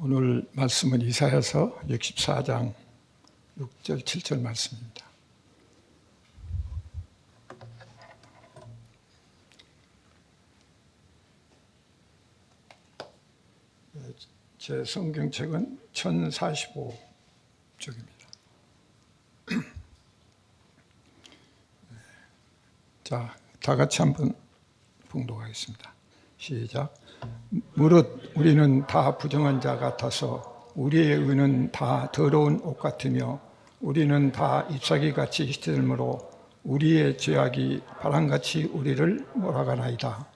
오늘 말씀은 이사야서 64장 6절 7절 말씀입니다. 제 성경책은 1045쪽입니다. 자, 다 같이 한번 봉독하겠습니다. 시작. 무릇 우리는 다 부정한 자 같아서 우리의 의는 다 더러운 옷 같으며 우리는 다 잎사귀같이 시들므로 우리의 죄악이 바람같이 우리를 몰아가나이다.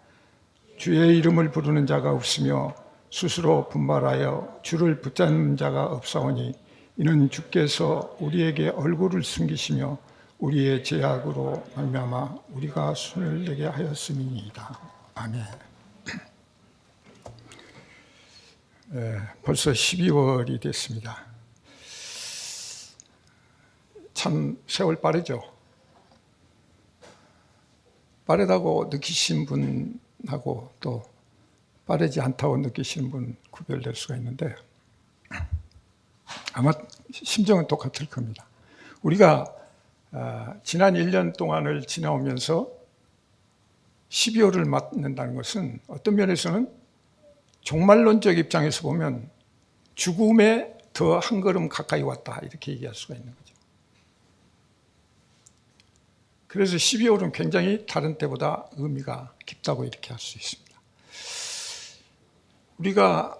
주의 이름을 부르는 자가 없으며 스스로 분발하여 주를 붙잡는 자가 없사오니 이는 주께서 우리에게 얼굴을 숨기시며 우리의 죄악으로 말미암아 우리가 손을 내게 하였음이니이다. 아멘. 벌써 12월이 됐습니다. 참 세월 빠르죠. 빠르다고 느끼신 분하고 또 빠르지 않다고 느끼시는 분 구별될 수가 있는데 아마 심정은 똑같을 겁니다. 우리가 지난 1년 동안을 지나오면서 12월을 맞는다는 것은 어떤 면에서는 종말론적 입장에서 보면 죽음에 더 한 걸음 가까이 왔다 이렇게 얘기할 수가 있는 거죠. 그래서 12월은 굉장히 다른 때보다 의미가 깊다고 이렇게 할 수 있습니다. 우리가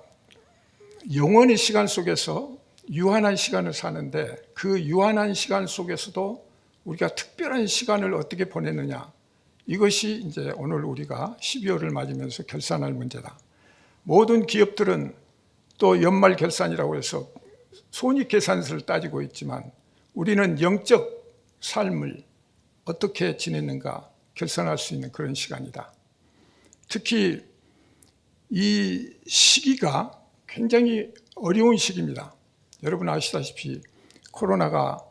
영원의 시간 속에서 유한한 시간을 사는데 그 유한한 시간 속에서도 우리가 특별한 시간을 어떻게 보내느냐, 이것이 이제 오늘 우리가 12월을 맞으면서 결산할 문제다. 모든 기업들은 또 연말 결산이라고 해서 손익계산서를 따지고 있지만 우리는 영적 삶을 어떻게 지냈는가 결산할 수 있는 그런 시간이다. 특히 이 시기가 굉장히 어려운 시기입니다. 여러분 아시다시피 코로나가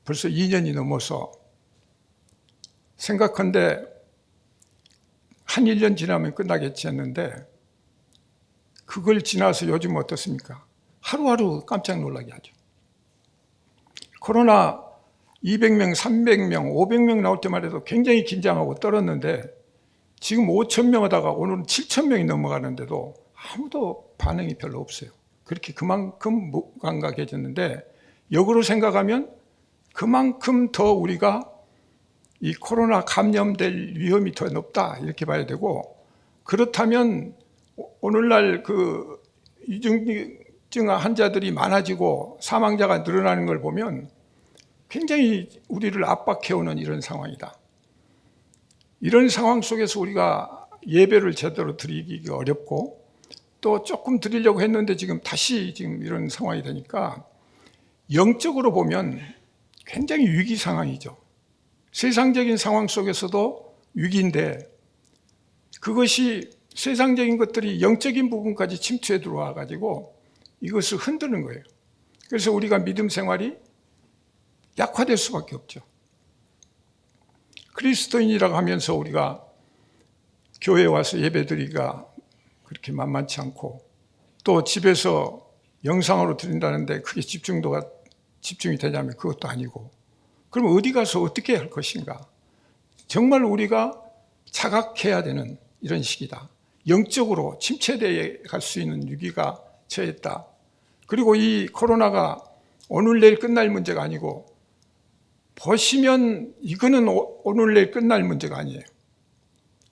벌써 2년이 넘어서 생각한데 한 1년 지나면 끝나겠지 했는데 그걸 지나서 요즘 어떻습니까? 하루하루 깜짝 놀라게 하죠. 코로나 200명, 300명, 500명 나올 때만 해도 굉장히 긴장하고 떨었는데 지금 5,000명 하다가 오늘은 7,000명이 넘어가는데도 아무도 반응이 별로 없어요. 그렇게 그만큼 무감각해졌는데 역으로 생각하면 그만큼 더 우리가 이 코로나 감염될 위험이 더 높다 이렇게 봐야 되고, 그렇다면 오늘날 그 위중증 환자들이 많아지고 사망자가 늘어나는 걸 보면 굉장히 우리를 압박해오는 이런 상황이다. 이런 상황 속에서 우리가 예배를 제대로 드리기 어렵고 또 조금 드리려고 했는데 지금 이런 상황이 되니까 영적으로 보면 굉장히 위기 상황이죠. 세상적인 상황 속에서도 위기인데 그것이 세상적인 것들이 영적인 부분까지 침투해 들어와 가지고 이것을 흔드는 거예요. 그래서 우리가 믿음 생활이 약화될 수밖에 없죠. 그리스도인이라고 하면서 우리가 교회에 와서 예배드리기가 그렇게 만만치 않고 또 집에서 영상으로 드린다는데 그게 집중이 되냐면 그것도 아니고, 그럼 어디 가서 어떻게 할 것인가? 정말 우리가 자각해야 되는 이런 시기다. 영적으로 침체되어 갈 수 있는 위기가 처했다. 그리고 이 코로나가 오늘 내일 끝날 문제가 아니고 보시면 이거는 오늘 내일 끝날 문제가 아니에요.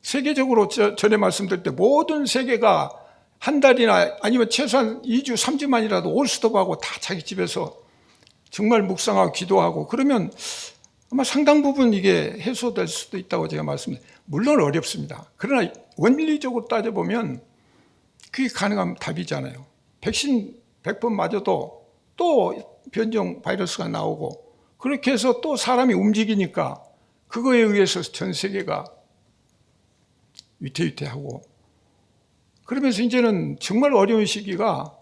세계적으로 전에 말씀드릴 때 모든 세계가 한 달이나 아니면 최소한 2주, 3주만이라도 올스톱하고 다 자기 집에서 정말 묵상하고 기도하고 그러면 아마 상당 부분 이게 해소될 수도 있다고 제가 말씀드립니다. 물론 어렵습니다. 그러나 원리적으로 따져보면 그게 가능한 답이잖아요. 백신 100번 맞아도 또 변종 바이러스가 나오고 그렇게 해서 또 사람이 움직이니까 그거에 의해서 전 세계가 위태위태하고 그러면서 이제는 정말 어려운 시기가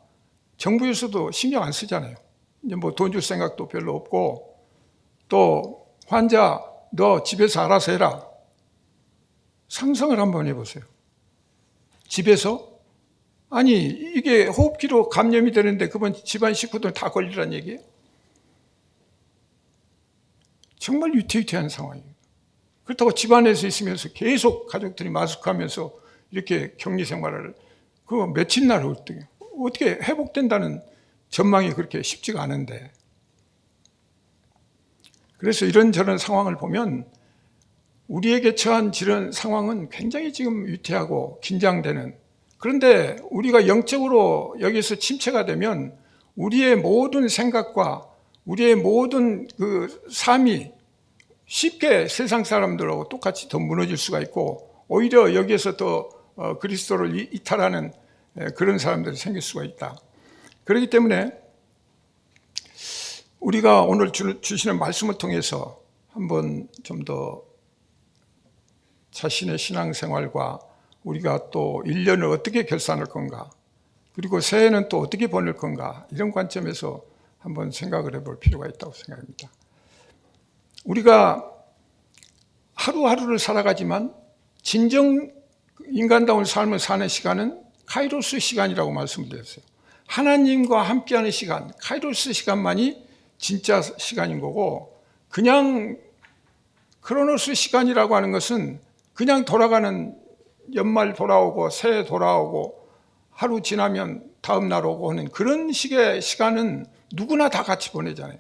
정부에서도 신경 안 쓰잖아요. 이제 뭐 돈 줄 생각도 별로 없고 또 환자 너 집에서 알아서 해라. 상상을 한번 해보세요. 집에서 아니 이게 호흡기로 감염이 되는데 그번 집안 식구들 다 걸리란 얘기예요? 정말 위태위태한 상황이에요. 그렇다고 집안에서 있으면서 계속 가족들이 마스크하면서 이렇게 격리 생활을 그거 며칠 날 어떻게 회복된다는 전망이 그렇게 쉽지가 않은데, 그래서 이런저런 상황을 보면 우리에게 처한 이런 상황은 굉장히 지금 위태하고 긴장되는, 그런데 우리가 영적으로 여기서 침체가 되면 우리의 모든 생각과 우리의 모든 그 삶이 쉽게 세상 사람들하고 똑같이 더 무너질 수가 있고, 오히려 여기에서 더 그리스도를 이탈하는 그런 사람들이 생길 수가 있다. 그렇기 때문에 우리가 오늘 주시는 말씀을 통해서 한번 좀 더 자신의 신앙생활과 우리가 또 1년을 어떻게 결산할 건가, 그리고 새해는 또 어떻게 보낼 건가, 이런 관점에서 한번 생각을 해볼 필요가 있다고 생각합니다. 우리가 하루하루를 살아가지만 진정 인간다운 삶을 사는 시간은 카이로스 시간이라고 말씀드렸어요. 하나님과 함께하는 시간, 카이로스 시간만이 진짜 시간인 거고, 그냥 크로노스 시간이라고 하는 것은 그냥 돌아가는, 연말 돌아오고 새해 돌아오고 하루 지나면 다음 날 오고 하는 그런 식의 시간은 누구나 다 같이 보내잖아요.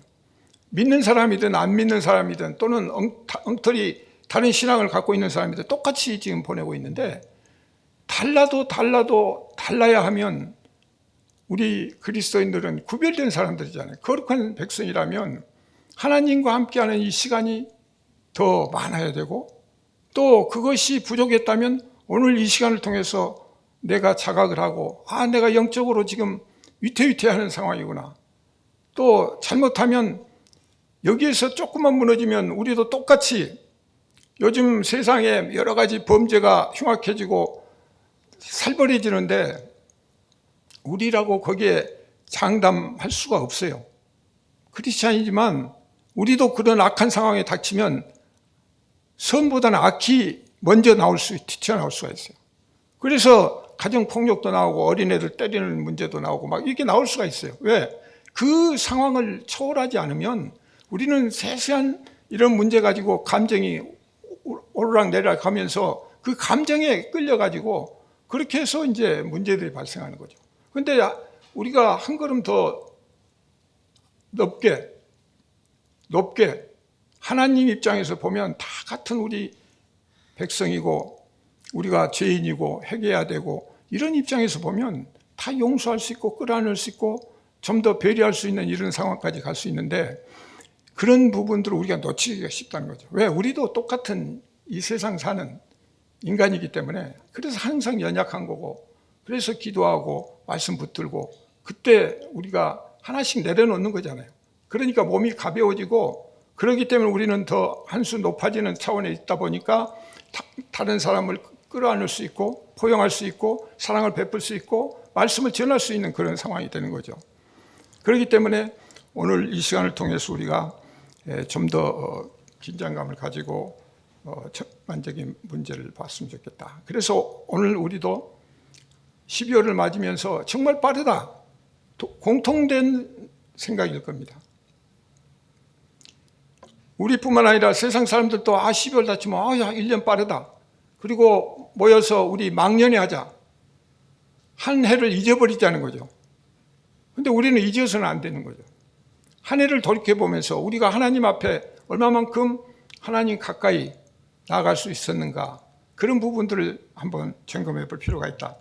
믿는 사람이든 안 믿는 사람이든 또는 엉터리 다른 신앙을 갖고 있는 사람이든 똑같이 지금 보내고 있는데, 달라도 달라야 하면 우리 그리스도인들은 구별된 사람들이잖아요. 거룩한 백성이라면 하나님과 함께하는 이 시간이 더 많아야 되고, 또 그것이 부족했다면 오늘 이 시간을 통해서 내가 자각을 하고, 내가 영적으로 지금 위태위태하는 상황이구나. 또 잘못하면 여기에서 조금만 무너지면 우리도 똑같이, 요즘 세상에 여러 가지 범죄가 흉악해지고 살벌해지는데 우리라고 거기에 장담할 수가 없어요. 크리스찬이지만 우리도 그런 악한 상황에 닥치면 선보다는 악이 먼저 튀어나올 수가 있어요. 그래서 가정폭력도 나오고 어린애들 때리는 문제도 나오고 막 이렇게 나올 수가 있어요. 왜? 그 상황을 초월하지 않으면 우리는 세세한 이런 문제 가지고 감정이 오르락 내리락 하면서 그 감정에 끌려가지고 그렇게 해서 이제 문제들이 발생하는 거죠. 그런데 우리가 한 걸음 더 높게 하나님 입장에서 보면 다 같은 우리 백성이고 우리가 죄인이고 회개해야 되고, 이런 입장에서 보면 다 용서할 수 있고 끌어안을 수 있고 좀 더 배려할 수 있는 이런 상황까지 갈 수 있는데, 그런 부분들을 우리가 놓치기가 쉽다는 거죠. 왜? 우리도 똑같은 이 세상 사는 인간이기 때문에. 그래서 항상 연약한 거고, 그래서 기도하고 말씀 붙들고 그때 우리가 하나씩 내려놓는 거잖아요. 그러니까 몸이 가벼워지고, 그렇기 때문에 우리는 더 한 수 높아지는 차원에 있다 보니까 다른 사람을 끌어안을 수 있고 포용할 수 있고 사랑을 베풀 수 있고 말씀을 전할 수 있는 그런 상황이 되는 거죠. 그렇기 때문에 오늘 이 시간을 통해서 우리가 좀 더 긴장감을 가지고 전반적인 문제를 봤으면 좋겠다. 그래서 오늘 우리도 12월을 맞으면서 정말 빠르다, 공통된 생각일 겁니다. 우리뿐만 아니라 세상 사람들도 12월 다 치면 1년 빠르다. 그리고 모여서 우리 망년에 하자. 한 해를 잊어버리자는 거죠. 근데 우리는 잊어서는 안 되는 거죠. 한 해를 돌이켜보면서 우리가 하나님 앞에 얼마만큼 하나님 가까이 나아갈 수 있었는가, 그런 부분들을 한번 점검해 볼 필요가 있다.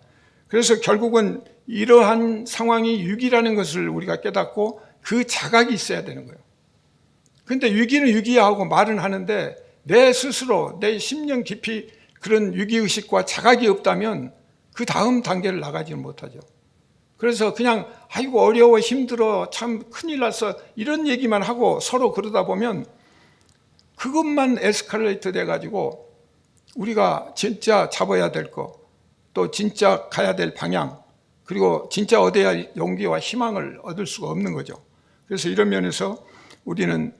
그래서 결국은 이러한 상황이 위기라는 것을 우리가 깨닫고 그 자각이 있어야 되는 거예요. 근데 위기는 위기야 하고 말은 하는데 내 스스로 내 심령 깊이 그런 위기의식과 자각이 없다면 그 다음 단계를 나가지는 못하죠. 그래서 그냥 아이고 어려워 힘들어 참 큰일 났어 이런 얘기만 하고 서로 그러다 보면 그것만 에스컬레이터 돼가지고 우리가 진짜 잡아야 될 거, 또 진짜 가야 될 방향, 그리고 진짜 얻어야 용기와 희망을 얻을 수가 없는 거죠. 그래서 이런 면에서 우리는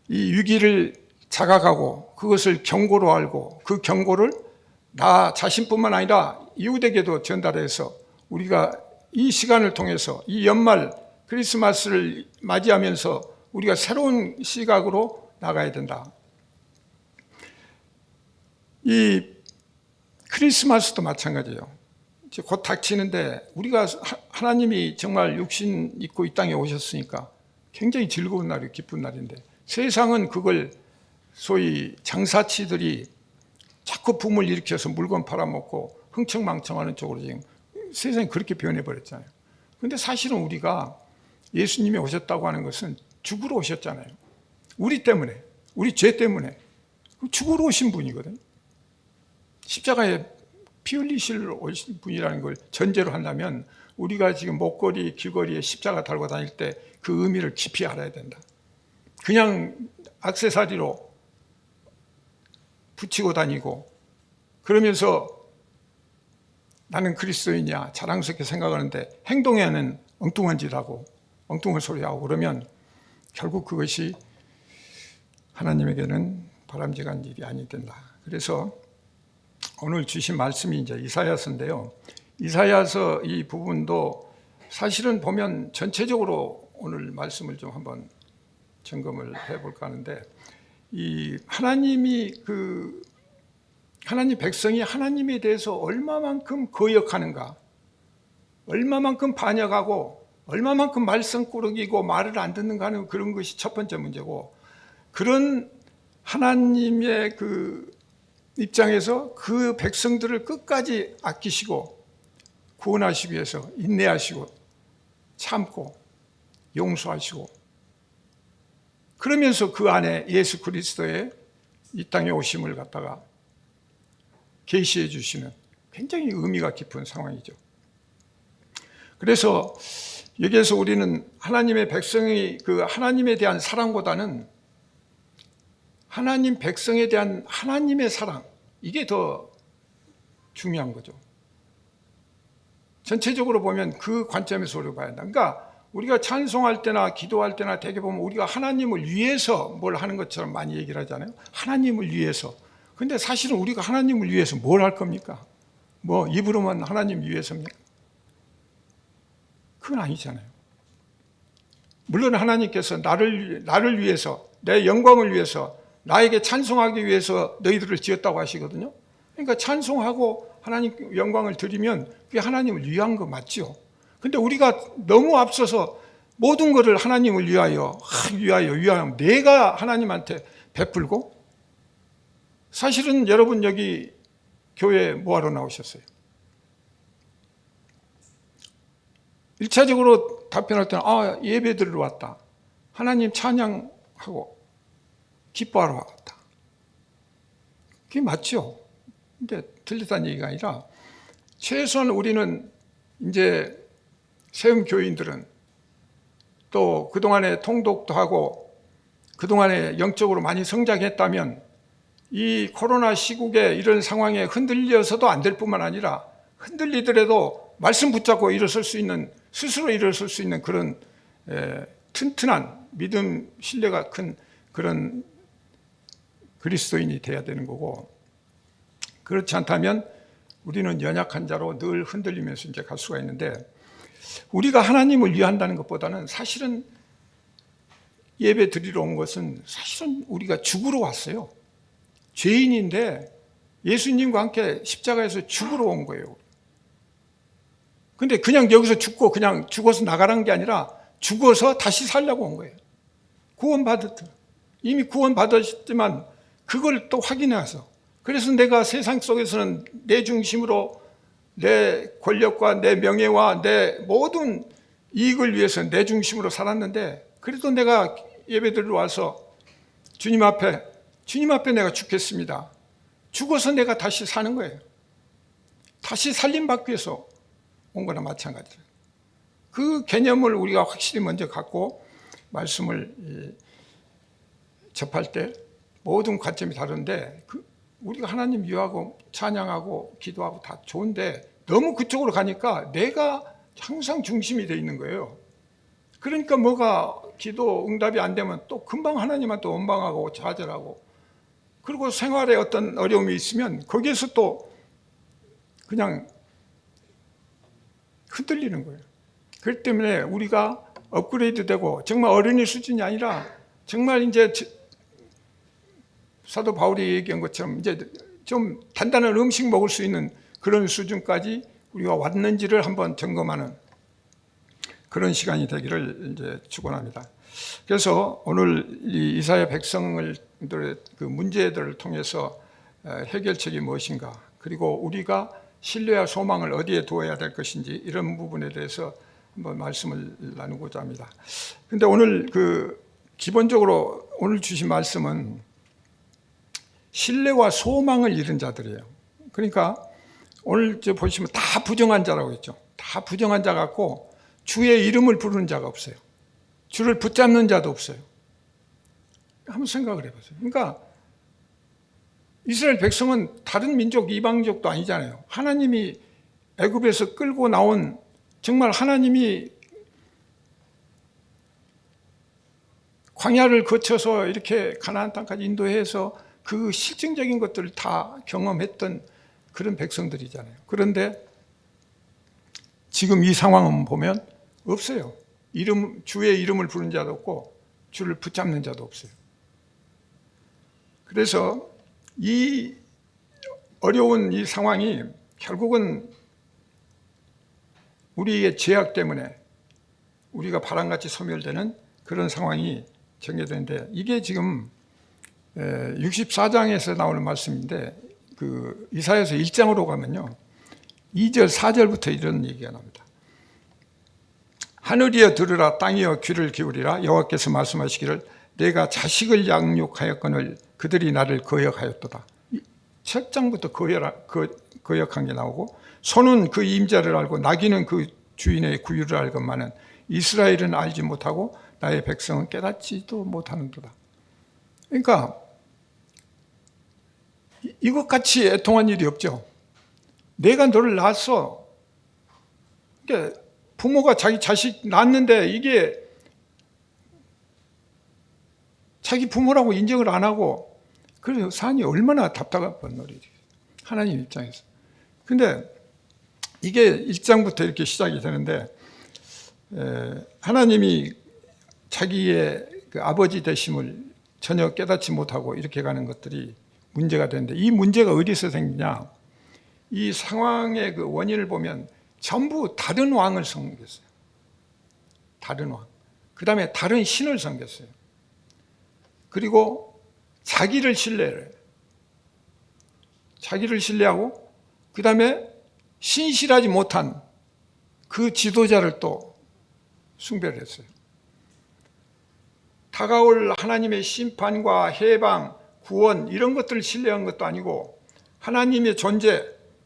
이 위기를 자각하고 그것을 경고로 알고 그 경고를 나 자신뿐만 아니라 이웃에게도 전달해서 우리가 이 시간을 통해서 이 연말 크리스마스를 맞이하면서 우리가 새로운 시각으로 나가야 된다. 이 크리스마스도 마찬가지예요. 이제 곧 닥치는데 우리가 하나님이 정말 육신 입고 이 땅에 오셨으니까 굉장히 즐거운 날이고 기쁜 날인데, 세상은 그걸 소위 장사치들이 자꾸 붐을 일으켜서 물건 팔아먹고 흥청망청하는 쪽으로 지금 세상이 그렇게 변해버렸잖아요. 그런데 사실은 우리가 예수님이 오셨다고 하는 것은 죽으러 오셨잖아요. 우리 때문에, 우리 죄 때문에 죽으러 오신 분이거든요. 십자가에 피 흘리실 오신 분이라는 걸 전제로 한다면 우리가 지금 목걸이, 귀걸이에 십자가 달고 다닐 때 그 의미를 깊이 알아야 된다. 그냥 액세서리로 붙이고 다니고 그러면서 나는 그리스도인이야 자랑스럽게 생각하는데 행동에는 엉뚱한 짓하고 엉뚱한 소리하고 그러면 결국 그것이 하나님에게는 바람직한 일이 아니 된다. 그래서 오늘 주신 말씀이 이제 이사야서인데요. 이사야서 이 부분도 사실은 보면 전체적으로 오늘 말씀을 좀 한번 점검을 해볼까 하는데, 이 하나님 백성이 하나님에 대해서 얼마만큼 거역하는가, 얼마만큼 반역하고 얼마만큼 말썽꾸러기고 말을 안 듣는가 하는 그런 것이 첫 번째 문제고, 그런 하나님의 그 입장에서 그 백성들을 끝까지 아끼시고 구원하시기 위해서 인내하시고 참고 용서하시고, 그러면서 그 안에 예수 그리스도의 이 땅에 오심을 갖다가 계시해 주시는 굉장히 의미가 깊은 상황이죠. 그래서 여기에서 우리는 하나님의 백성이 그 하나님에 대한 사랑보다는 하나님 백성에 대한 하나님의 사랑, 이게 더 중요한 거죠. 전체적으로 보면 그 관점에서 우리가 봐야 한다. 그러니까 우리가 찬송할 때나 기도할 때나 대개 보면 우리가 하나님을 위해서 뭘 하는 것처럼 많이 얘기를 하잖아요. 하나님을 위해서. 근데 사실은 우리가 하나님을 위해서 뭘 할 겁니까? 뭐 입으로만 하나님 위해서입니까? 그건 아니잖아요. 물론 하나님께서 나를 위해서, 내 영광을 위해서, 나에게 찬송하기 위해서 너희들을 지었다고 하시거든요. 그러니까 찬송하고 하나님 영광을 드리면 그게 하나님을 위한 거 맞죠. 근데 우리가 너무 앞서서 모든 것을 하나님을 위하여 내가 하나님한테 베풀고, 사실은 여러분 여기 교회에 뭐하러 나오셨어요? 1차적으로 답변할 때는 예배 드리러 왔다, 하나님 찬양하고 기뻐하러 왔다, 그게 맞죠. 근데 틀렸다는 얘기가 아니라 최소한 우리는 이제 세움 교인들은 또 그동안에 통독도 하고 그동안에 영적으로 많이 성장했다면 이 코로나 시국에 이런 상황에 흔들려서도 안 될 뿐만 아니라 흔들리더라도 말씀 붙잡고 일어설 수 있는, 스스로 일어설 수 있는 그런 튼튼한 믿음, 신뢰가 큰 그런 그리스도인이 돼야 되는 거고, 그렇지 않다면 우리는 연약한 자로 늘 흔들리면서 이제 갈 수가 있는데, 우리가 하나님을 위한다는 것보다는 사실은 예배 드리러 온 것은 사실은 우리가 죽으러 왔어요. 죄인인데 예수님과 함께 십자가에서 죽으러 온 거예요. 근데 그냥 여기서 죽고 그냥 죽어서 나가라는 게 아니라 죽어서 다시 살려고 온 거예요. 이미 구원받았지만 그걸 또 확인해서, 그래서 내가 세상 속에서는 내 중심으로 내 권력과 내 명예와 내 모든 이익을 위해서 내 중심으로 살았는데, 그래도 내가 예배드리러 와서 주님 앞에 내가 죽겠습니다. 죽어서 내가 다시 사는 거예요. 다시 살림받기 위해서 온 거나 마찬가지예요. 그 개념을 우리가 확실히 먼저 갖고 말씀을 접할 때 모든 관점이 다른데, 우리가 하나님 위하고 찬양하고 기도하고 다 좋은데 너무 그쪽으로 가니까 내가 항상 중심이 되어 있는 거예요. 그러니까 뭐가 기도 응답이 안 되면 또 금방 하나님한테 원망하고 좌절하고, 그리고 생활에 어떤 어려움이 있으면 거기에서 또 그냥 흔들리는 거예요. 그렇기 때문에 우리가 업그레이드 되고 정말 어린이 수준이 아니라 정말 이제 사도 바울이 얘기한 것처럼 이제 좀 단단한 음식 먹을 수 있는 그런 수준까지 우리가 왔는지를 한번 점검하는 그런 시간이 되기를 이제 축원합니다. 그래서 오늘 이 이스라엘 백성들의 그 문제들을 통해서 해결책이 무엇인가, 그리고 우리가 신뢰와 소망을 어디에 두어야 될 것인지 이런 부분에 대해서 한번 말씀을 나누고자 합니다. 근데 오늘 기본적으로 오늘 주신 말씀은 신뢰와 소망을 잃은 자들이에요. 그러니까 오늘 보시면 다 부정한 자라고 했죠. 다 부정한 자 같고 주의 이름을 부르는 자가 없어요. 주를 붙잡는 자도 없어요. 한번 생각을 해보세요. 그러니까 이스라엘 백성은 다른 민족, 이방족도 아니잖아요. 하나님이 애굽에서 끌고 나온, 정말 하나님이 광야를 거쳐서 이렇게 가나안 땅까지 인도해서 그 실증적인 것들을 다 경험했던 그런 백성들이잖아요. 그런데 지금 이 상황을 보면 없어요. 주의 이름을 부르는 자도 없고 주를 붙잡는 자도 없어요. 그래서 이 어려운 이 상황이 결국은 우리의 죄악 때문에 우리가 바람같이 소멸되는 그런 상황이 전개되는데, 이게 지금 64장에서 나오는 말씀인데 그 이사야서 1장으로 가면요 2절 4절부터 이런 얘기가 나옵니다. 하늘이여 들으라, 땅이여 귀를 기울이라. 여호와께서 말씀하시기를 내가 자식을 양육하였거늘 그들이 나를 거역하였도다. 첫 장부터 거역한 게 나오고, 소는 그 임자를 알고 나귀는 그 주인의 구유를 알건만은 이스라엘은 알지 못하고 나의 백성은 깨닫지도 못하는도다. 그러니까 이것같이 애통한 일이 없죠. 내가 너를 낳았어. 그러니까 부모가 자기 자식 낳았는데 이게 자기 부모라고 인정을 안 하고, 그래서 산이 얼마나 답답한 일이지 하나님 입장에서. 근데 이게 1장부터 이렇게 시작이 되는데 하나님이 자기의 그 아버지 되심을 전혀 깨닫지 못하고 이렇게 가는 것들이 문제가 되는데, 이 문제가 어디서 생기냐, 이 상황의 그 원인을 보면 전부 다른 왕을 섬겼어요. 다른 왕. 그 다음에 다른 신을 섬겼어요. 그리고 자기를 신뢰하고 그 다음에 신실하지 못한 그 지도자를 또 숭배를 했어요. 다가올 하나님의 심판과 해방, 구원 이런 것들을 신뢰한 것도 아니고 하나님의 존재,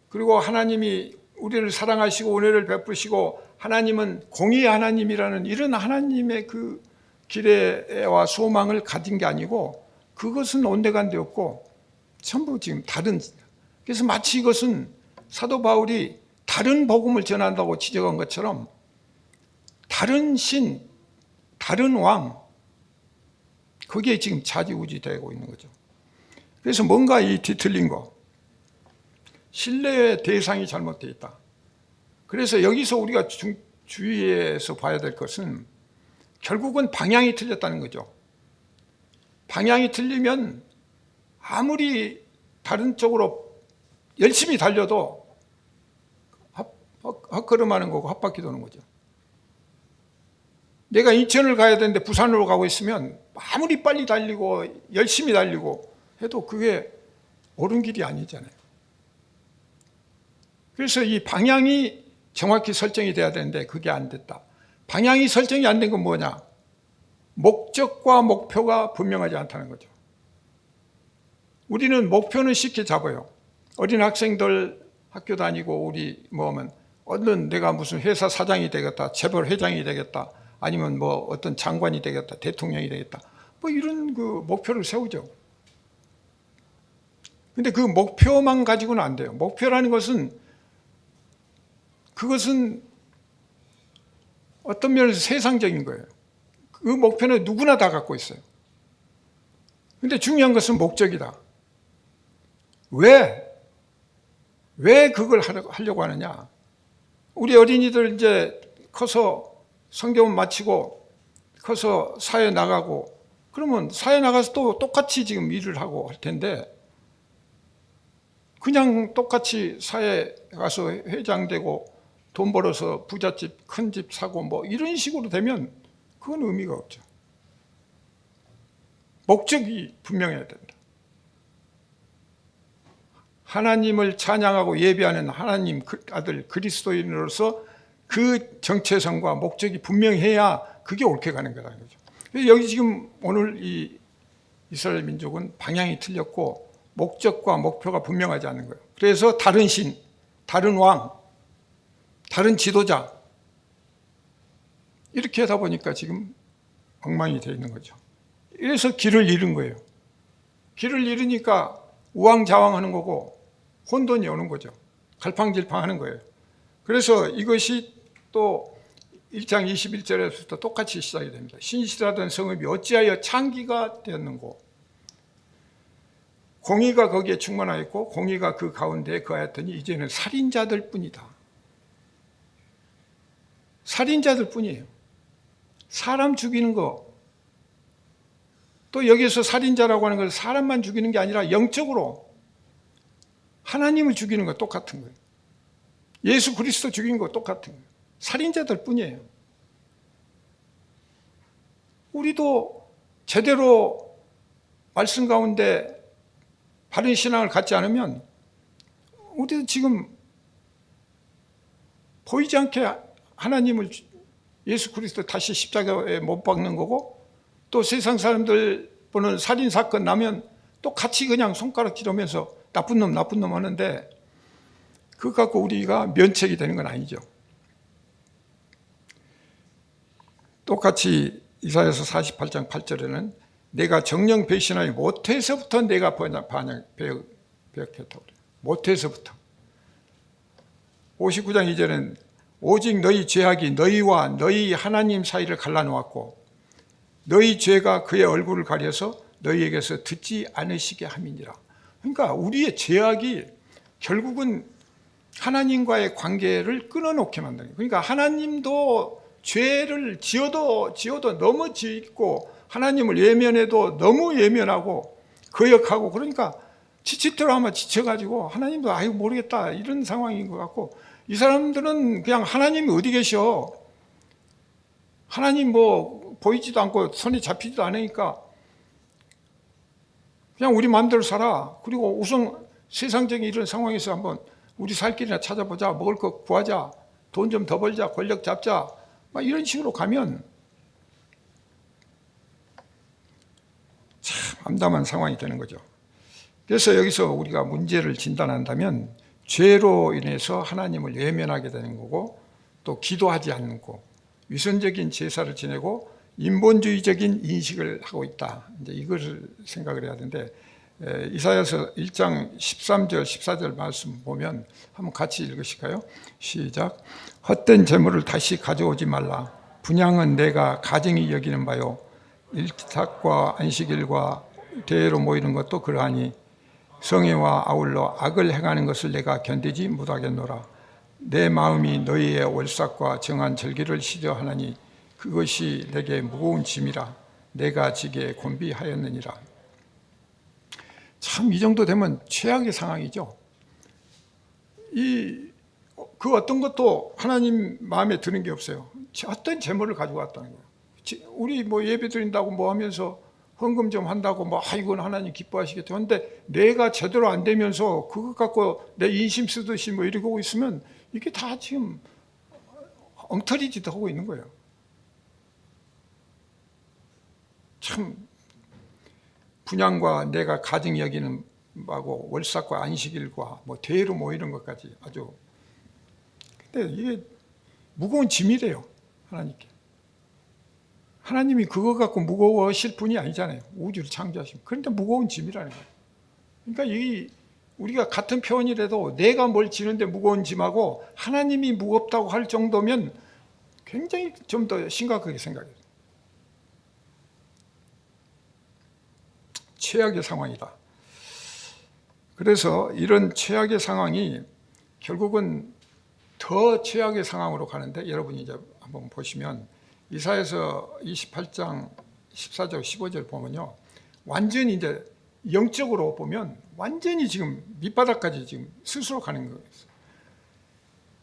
그리고 하나님이 우리를 사랑하시고 은혜를 베푸시고 하나님은 공의의 하나님이라는 이런 하나님의 그 기대와 소망을 가진 게 아니고, 그것은 온데간데 없고 전부 지금 다른. 그래서 마치 이것은 사도 바울이 다른 복음을 전한다고 지적한 것처럼 다른 신, 다른 왕, 그게 지금 좌지우지되고 있는 거죠. 그래서 뭔가 이 뒤틀린 거, 신뢰의 대상이 잘못되어 있다. 그래서 여기서 우리가 주의해서 봐야 될 것은 결국은 방향이 틀렸다는 거죠. 방향이 틀리면 아무리 다른 쪽으로 열심히 달려도 헛걸음하는 거고 헛바퀴 도는 거죠. 내가 인천을 가야 되는데 부산으로 가고 있으면 아무리 빨리 달리고 열심히 달리고 해도 그게 옳은 길이 아니잖아요. 그래서 이 방향이 정확히 설정이 돼야 되는데 그게 안 됐다. 방향이 설정이 안 된 건 뭐냐? 목적과 목표가 분명하지 않다는 거죠. 우리는 목표는 쉽게 잡아요. 어린 학생들 학교 다니고 우리 뭐하면 얼른 내가 무슨 회사 사장이 되겠다, 재벌 회장이 되겠다, 아니면 뭐 어떤 장관이 되겠다, 대통령이 되겠다, 뭐 이런 그 목표를 세우죠. 근데 그 목표만 가지고는 안 돼요. 목표라는 것은 그것은 어떤 면에서 세상적인 거예요. 그 목표는 누구나 다 갖고 있어요. 근데 중요한 것은 목적이다. 왜 그걸 하려고 하느냐? 우리 어린이들 이제 커서 성경을 마치고 커서 사회 나가고 그러면 사회 나가서 또 똑같이 지금 일을 하고 할 텐데 그냥 똑같이 사회 가서 회장 되고 돈 벌어서 부잣집 큰 집 사고 뭐 이런 식으로 되면 그건 의미가 없죠. 목적이 분명해야 된다. 하나님을 찬양하고 예배하는 하나님 아들 그리스도인으로서 그 정체성과 목적이 분명해야 그게 옳게 가는 거라는 거죠. 여기 지금 오늘 이 이스라엘 민족은 방향이 틀렸고 목적과 목표가 분명하지 않는 거예요. 그래서 다른 신, 다른 왕, 다른 지도자 이렇게 하다 보니까 지금 엉망이 되어 있는 거죠. 그래서 길을 잃은 거예요. 길을 잃으니까 우왕좌왕하는 거고 혼돈이 오는 거죠. 갈팡질팡하는 거예요. 그래서 이것이 또 1장 21절에서부터 똑같이 시작이 됩니다. 신실하던 성읍이 어찌하여 창기가 되었는고 공의가 거기에 충만하였고 공의가 그 가운데에 거하였더니 이제는 살인자들 뿐이다. 살인자들 뿐이에요. 사람 죽이는 거. 또 여기서 살인자라고 하는 건 사람만 죽이는 게 아니라 영적으로 하나님을 죽이는 거 똑같은 거예요. 예수 그리스도 죽인 거 똑같은 거예요. 살인자들 뿐이에요. 우리도 제대로 말씀 가운데 바른 신앙을 갖지 않으면 우리도 지금 보이지 않게 하나님을 예수 그리스도 다시 십자가에 못 박는 거고 또 세상 사람들 보는 살인 사건 나면 또 같이 그냥 손가락 찌르면서 나쁜 놈 하는데 그거 갖고 우리가 면책이 되는 건 아니죠. 똑같이 이사야서 48장 8절에는 내가 정령 배신하지 못해서부터 내가 배역했다고 그래요. 못해서부터. 59장 2절은 오직 너희 죄악이 너희와 너희 하나님 사이를 갈라놓았고 너희 죄가 그의 얼굴을 가려서 너희에게서 듣지 않으시게 함이니라. 그러니까 우리의 죄악이 결국은 하나님과의 관계를 끊어놓게 만드는 거예요. 그러니까 하나님도 죄를 지어도 너무 짓고 하나님을 예면해도 너무 예면하고 거역하고 그러니까 지치도록 하면 지쳐가지고 하나님도 아이고 모르겠다 이런 상황인 것 같고 이 사람들은 그냥 하나님이 어디 계셔? 하나님 뭐 보이지도 않고 손에 잡히지도 않으니까 그냥 우리 마음대로 살아. 그리고 우선 세상적인 이런 상황에서 한번 우리 살 길이나 찾아보자. 먹을 거 구하자. 돈 좀 더 벌자. 권력 잡자. 막 이런 식으로 가면 참 암담한 상황이 되는 거죠. 그래서 여기서 우리가 문제를 진단한다면 죄로 인해서 하나님을 외면하게 되는 거고 또 기도하지 않고 위선적인 제사를 지내고 인본주의적인 인식을 하고 있다. 이제 이것을 생각을 해야 되는데 이사야서 1장 13절 14절 말씀 보면 한번 같이 읽으실까요? 시작. 헛된 재물을 다시 가져오지 말라. 분향은 내가 가증히 여기는 바요. 일탁과 안식일과 대회로 모이는 것도 그러하니 성회와 아울러 악을 행하는 것을 내가 견디지 못하겠노라. 내 마음이 너희의 월삭과 정한 절기를 싫어하나니 그것이 내게 무거운 짐이라. 내가 지게 곤비하였느니라. 참 이 정도 되면 최악의 상황이죠. 그 어떤 것도 하나님 마음에 드는 게 없어요. 어떤 재물을 가지고 왔다는 거예요. 우리 뭐 예배 드린다고 뭐 하면서 헌금 좀 한다고 뭐 이건 하나님 기뻐하시겠죠. 그런데 내가 제대로 안 되면서 그것 갖고 내 인심 쓰듯이 뭐 이러고 있으면 이게 다 지금 엉터리 짓 하고 있는 거예요. 참 분향과 내가 가증히 여기는 바고 월삭과 안식일과 뭐 대회로 모이는 것까지 아주 근데 이게 무거운 짐이래요. 하나님께. 하나님이 그거 갖고 무거워하실 분이 아니잖아요. 우주를 창조하시면. 그런데 무거운 짐이라는 거예요. 그러니까 우리가 같은 표현이라도 내가 뭘 지는데 무거운 짐하고 하나님이 무겁다고 할 정도면 굉장히 좀 더 심각하게 생각해요. 최악의 상황이다. 그래서 이런 최악의 상황이 결국은 더 최악의 상황으로 가는데, 여러분이 이제 한번 보시면 이사야서 28장 14절 15절 보면요, 완전히 이제 영적으로 보면 완전히 지금 밑바닥까지 지금 스스로 가는 거예요.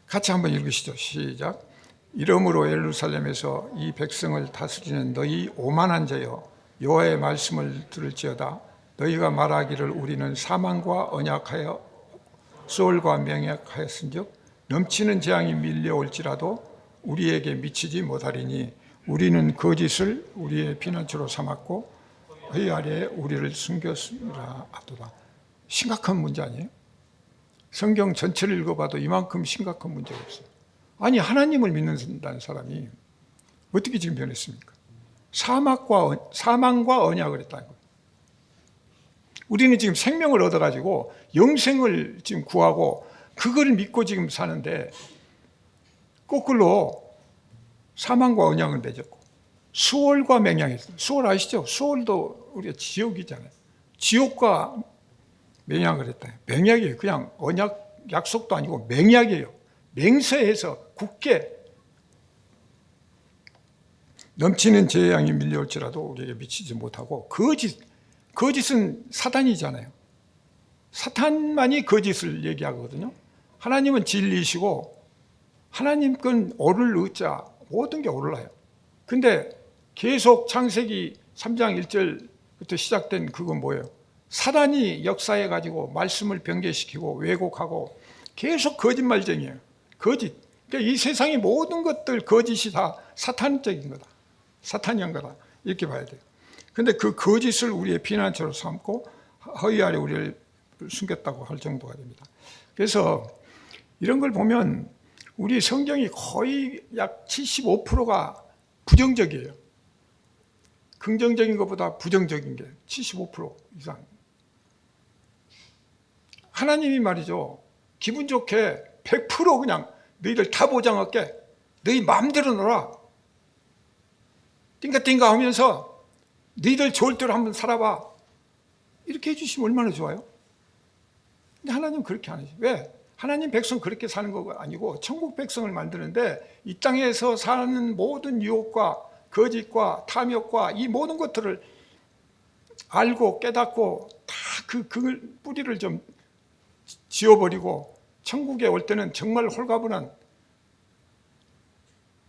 같이 한번 읽으시죠. 시작. 이러므로 예루살렘에서 이 백성을 다스리는 너희 오만한 자여, 여호와의 말씀을 들을지어다. 너희가 말하기를 우리는 사망과 언약하여 소울과 맹약하였은즉 넘치는 재앙이 밀려올지라도 우리에게 미치지 못하리니 우리는 거짓을 우리의 피난처로 삼았고 의 아래에 우리를 숨겼습니다 하도다. 심각한 문제 아니에요? 성경 전체를 읽어봐도 이만큼 심각한 문제가 없어요. 아니, 하나님을 믿는다는 사람이 어떻게 지금 변했습니까? 사망과 언약을 했다는 거예요. 우리는 지금 생명을 얻어가지고 영생을 지금 구하고 그걸 믿고 지금 사는데, 거꾸로 사망과 언약을 맺었고 수월과 맹약했어요. 수월 아시죠? 수월도 우리가 지옥이잖아요. 지옥과 맹약을 했다. 맹약이에요. 그냥 언약, 약속도 아니고 맹약이에요. 맹세해서 굳게 넘치는 재앙이 밀려올지라도 우리에게 미치지 못하고, 거짓은 사탄이잖아요. 사탄만이 거짓을 얘기하거든요. 하나님은 진리이시고 하나님 건 옳을 의자 모든 게 옳아요. 근데 계속 창세기 3장 1절부터 시작된 그건 뭐예요? 사단이 역사해 가지고 말씀을 변개시키고 왜곡하고 계속 거짓말쟁이에요. 거짓. 그러니까 이 세상의 모든 것들 거짓이 다 사탄적인 거다. 사탄이 한 거다. 이렇게 봐야 돼요. 근데 그 거짓을 우리의 피난처로 삼고 허위 아래 우리를 숨겼다고 할 정도가 됩니다. 그래서 이런 걸 보면 우리 성경이 거의 약 75%가 부정적이에요. 긍정적인 것보다 부정적인 게 75% 이상. 하나님이 말이죠, 기분 좋게 100% 그냥 너희들 다 보장할게, 너희 마음대로 놀아, 띵가띵가 하면서 너희들 좋을 대로 한번 살아봐, 이렇게 해주시면 얼마나 좋아요. 근데 하나님은 그렇게 안 하죠. 왜? 하나님 백성 그렇게 사는 거 아니고 천국 백성을 만드는데 이 땅에서 사는 모든 유혹과 거짓과 탐욕과 이 모든 것들을 알고 깨닫고 다 그 뿌리를 좀 지워버리고 천국에 올 때는 정말 홀가분한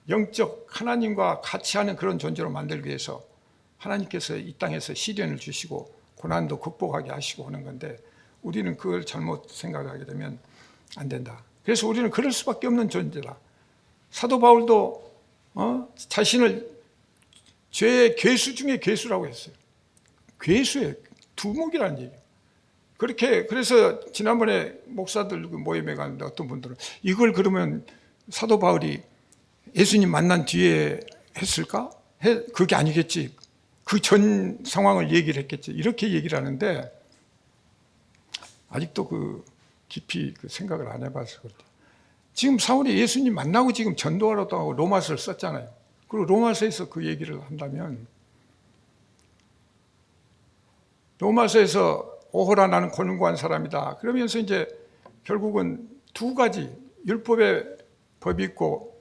영적 하나님과 같이 하는 그런 존재로 만들기 위해서 하나님께서 이 땅에서 시련을 주시고 고난도 극복하게 하시고 하는 건데, 우리는 그걸 잘못 생각하게 되면 안 된다. 그래서 우리는 그럴 수밖에 없는 존재다. 사도 바울도 자신을 죄의 괴수 중에 괴수라고 했어요. 괴수예요. 두목이라는 얘기예요. 그래서 지난번에 목사들 모임에 갔는데 어떤 분들은 이걸 그러면 사도 바울이 예수님 만난 뒤에 했을까? 그게 아니겠지. 그 전 상황을 얘기를 했겠지. 이렇게 얘기를 하는데 아직도 깊이 생각을 안 해봐서 그렇다. 지금 사울이 예수님 만나고 지금 전도하러도 하고 로마서를 썼잖아요. 그리고 로마서에서 그 얘기를 한다면, 로마서에서 오호라 나는 권고한 사람이다 그러면서 이제 결국은 두 가지, 율법의 법이 있고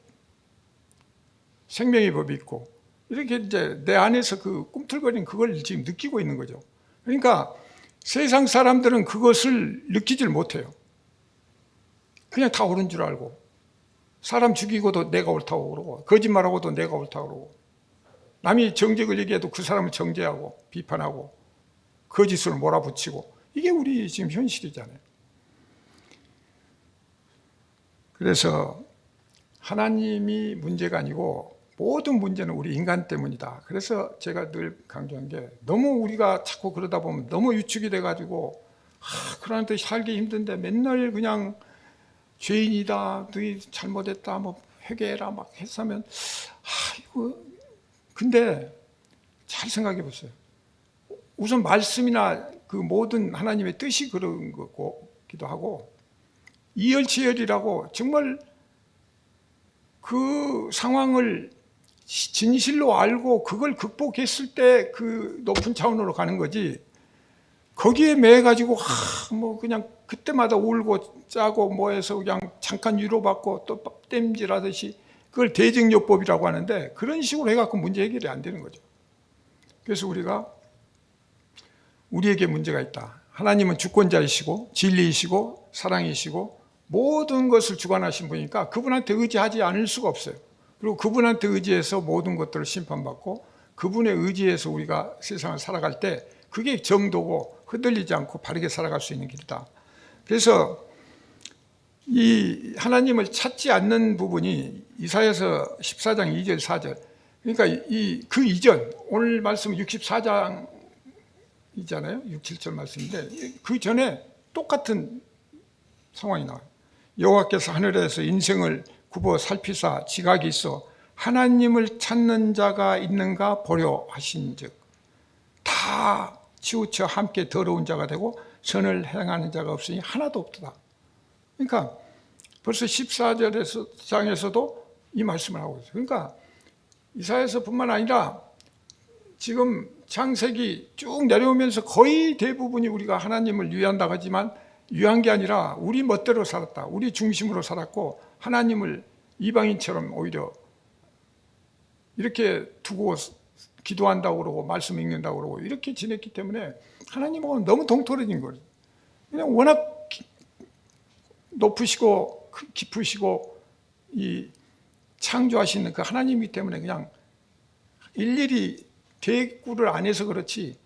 생명의 법이 있고, 이렇게 이제 내 안에서 그 꿈틀거리는 그걸 지금 느끼고 있는 거죠. 그러니까 세상 사람들은 그것을 느끼질 못해요. 그냥 다 옳은 줄 알고, 사람 죽이고도 내가 옳다고 그러고, 거짓말하고도 내가 옳다고 그러고, 남이 정직을 얘기해도 그 사람을 정죄하고 비판하고 거짓을 몰아붙이고, 이게 우리 지금 현실이잖아요. 그래서 하나님이 문제가 아니고 모든 문제는 우리 인간 때문이다. 그래서 제가 늘 강조한 게, 너무 우리가 자꾸 그러다 보면 너무 유축이 돼가지고 그런데 살기 힘든데 맨날 그냥 죄인이다, 너희 잘못했다, 뭐 회개해라 막 했으면, 이거 근데 잘 생각해 보세요. 우선 말씀이나 그 모든 하나님의 뜻이 그런 거기도 하고, 이열치열이라고 정말 그 상황을 진실로 알고 그걸 극복했을 때 그 높은 차원으로 가는 거지, 거기에 매여 가지고 뭐 그냥 그때마다 울고 짜고 뭐해서 그냥 잠깐 위로받고 또 땜질하듯이 그걸 대증요법이라고 하는데, 그런 식으로 해갖고 문제 해결이 안 되는 거죠. 그래서 우리에게 문제가 있다. 하나님은 주권자이시고 진리이시고 사랑이시고 모든 것을 주관하신 분이니까 그분한테 의지하지 않을 수가 없어요. 그리고 그분한테 의지해서 모든 것들을 심판받고 그분의 의지에서 우리가 세상을 살아갈 때 그게 정도고 흔들리지 않고 바르게 살아갈 수 있는 길이다. 그래서 이 하나님을 찾지 않는 부분이 이사야서 14장 2절 4절, 그러니까 그 이전, 오늘 말씀 64장이잖아요. 6, 7절 말씀인데 그 전에 똑같은 상황이 나와요. 여호와께서 하늘에서 인생을 굽어 살피사 지각이 있어 하나님을 찾는 자가 있는가 보려 하신즉 다 치우쳐 함께 더러운 자가 되고 선을 행하는 자가 없으니 하나도 없도다. 그러니까 벌써 14장에서도 이 말씀을 하고 있어요. 그러니까 이사야서뿐만 아니라 지금 창세기 쭉 내려오면서 거의 대부분이 우리가 하나님을 위한다고 하지만 위한 게 아니라 우리 멋대로 살았다. 우리 중심으로 살았고 하나님을 이방인처럼 오히려 이렇게 두고 기도한다고 그러고 말씀 읽는다고 그러고 이렇게 지냈기 때문에 하나님하고는 너무 동떨어진 거예요. 그냥 워낙 높으시고 깊으시고 이 창조하시는 그 하나님이기 때문에 그냥 일일이 대꾸를 안 해서 그렇지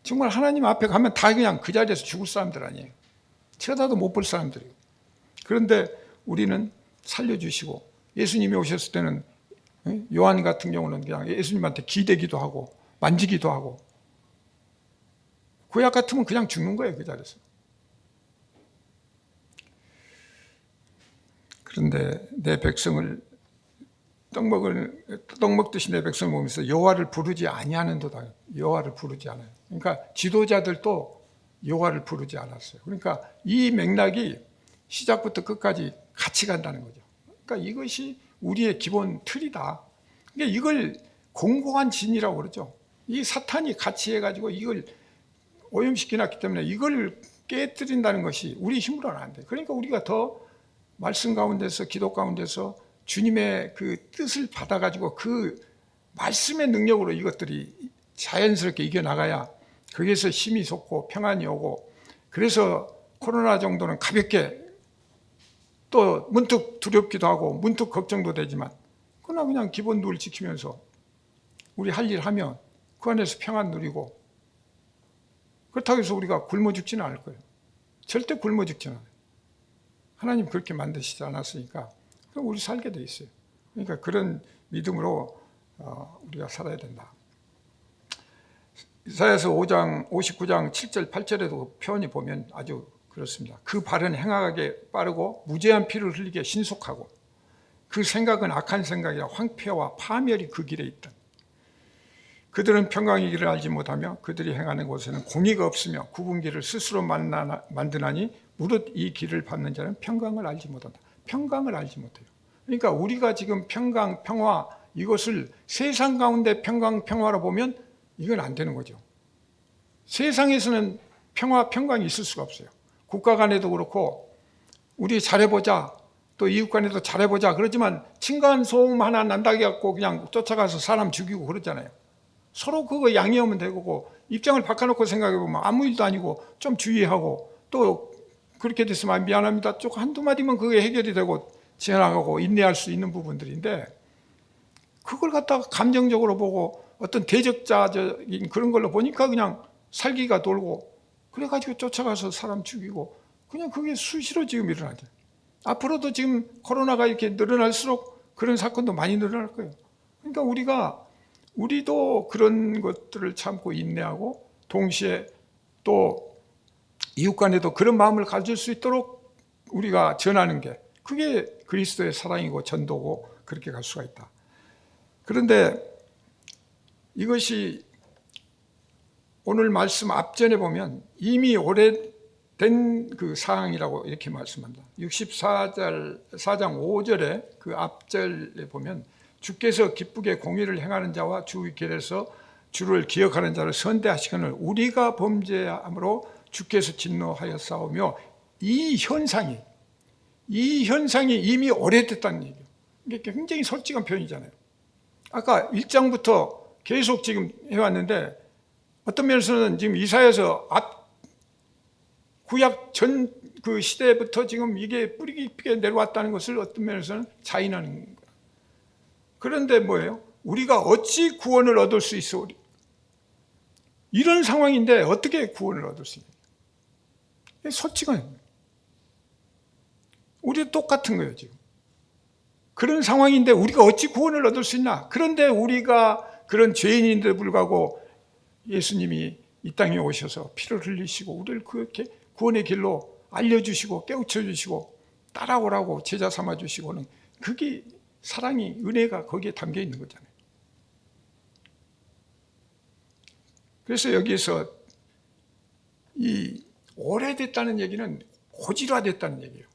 정말 하나님 앞에 가면 다 그냥 그 자리에서 죽을 사람들 아니에요. 쳐다도 못 볼 사람들이에요. 그런데 우리는 살려주시고 예수님이 오셨을 때는 요한 같은 경우는 그냥 예수님한테 기대기도 하고 만지기도 하고, 구약 같으면 그냥 죽는 거예요, 그 자리에서. 그런데 내 백성을 떡 먹듯이 내 백성을 보면서 여호와를 부르지 아니하는도다. 여호와를 부르지 않아요. 그러니까 지도자들도 여호와를 부르지 않았어요. 그러니까 이 맥락이 시작부터 끝까지 같이 간다는 거죠. 그러니까 이것이 우리의 기본 틀이다. 그러니까 이걸 공공한 진이라고 그러죠. 이 사탄이 같이 해가지고 이걸 오염시켜놨기 때문에 이걸 깨뜨린다는 것이 우리 힘으로는 안 돼요. 그러니까 우리가 더 말씀 가운데서 기도 가운데서 주님의 그 뜻을 받아가지고 그 말씀의 능력으로 이것들이 자연스럽게 이겨나가야 거기에서 힘이 솟고 평안이 오고, 그래서 코로나 정도는 가볍게 또 문득 두렵기도 하고 문득 걱정도 되지만 그러나 그냥 기본 룰 지키면서 우리 할 일 하면 그 안에서 평안 누리고, 그렇다고 해서 우리가 굶어 죽지는 않을 거예요. 절대 굶어 죽지는 않아요. 하나님 그렇게 만드시지 않았으니까 그럼 우리 살게 돼 있어요. 그러니까 그런 믿음으로 우리가 살아야 된다. 이사야서 5장 59장 7절 8절에도 표현이 보면 아주 그렇습니다. 그 발은 행하게 빠르고 무죄한 피를 흘리게 신속하고 그 생각은 악한 생각이라 황폐와 파멸이 그 길에 있다. 그들은 평강의 길을 알지 못하며 그들이 행하는 곳에는 공의가 없으며 굽은 길을 스스로 만드나니 무릇 이 길을 밟는 자는 평강을 알지 못한다. 평강을 알지 못해요. 그러니까 우리가 지금 평강, 평화 이것을 세상 가운데 평강, 평화로 보면 이건 안 되는 거죠. 세상에서는 평화, 평강이 있을 수가 없어요. 국가 간에도 그렇고 우리 잘해보자, 또 이웃 간에도 잘해보자 그러지만 층간소음 하나 난다고 해갖고 그냥 쫓아가서 사람 죽이고 그러잖아요. 서로 그거 양해하면 되고, 입장을 바꿔놓고 생각해보면 아무 일도 아니고 좀 주의하고, 또 그렇게 됐으면 미안합니다 쭉 한두 마디면 그게 해결이 되고 지나가고 인내할 수 있는 부분들인데, 그걸 갖다가 감정적으로 보고 어떤 대적자적인 그런 걸로 보니까 그냥 살기가 돌고 그래가지고 쫓아가서 사람 죽이고, 그냥 그게 수시로 지금 일어나죠. 앞으로도 지금 코로나가 이렇게 늘어날수록 그런 사건도 많이 늘어날 거예요. 그러니까 우리도 그런 것들을 참고 인내하고 동시에 또 이웃 간에도 그런 마음을 가질 수 있도록 우리가 전하는 게 그게 그리스도의 사랑이고 전도고 그렇게 갈 수가 있다. 그런데 이것이 오늘 말씀 앞전에 보면 이미 오래된 그 사항이라고 이렇게 말씀합니다. 64장 5절에 그 앞절에 보면 주께서 기쁘게 공의를 행하는 자와 주 길에서 주를 기억하는 자를 선대하시거늘 우리가 범죄함으로 주께서 진노하여 싸우며 이 현상이 이미 오래됐다는 얘기예요. 이게 굉장히 솔직한 표현이잖아요. 아까 1장부터 계속 지금 해왔는데 어떤 면에서는 지금 이사야서 앞 구약 전 그 시대부터 지금 이게 뿌리 깊게 내려왔다는 것을 어떤 면에서는 자인하는 거예요. 그런데 뭐예요? 우리가 어찌 구원을 얻을 수 있어? 이런 상황인데 어떻게 구원을 얻을 수 있냐? 솔직한 거예요. 우리도 똑같은 거예요, 지금. 그런 상황인데 우리가 어찌 구원을 얻을 수 있나? 그런데 우리가 그런 죄인인데도 불구하고 예수님이 이 땅에 오셔서 피를 흘리시고 우리를 그렇게 구원의 길로 알려주시고 깨우쳐 주시고 따라오라고 제자 삼아 주시고는 그게 사랑이, 은혜가 거기에 담겨 있는 거잖아요. 그래서 여기에서 이 오래됐다는 얘기는 고질화됐다는 얘기예요.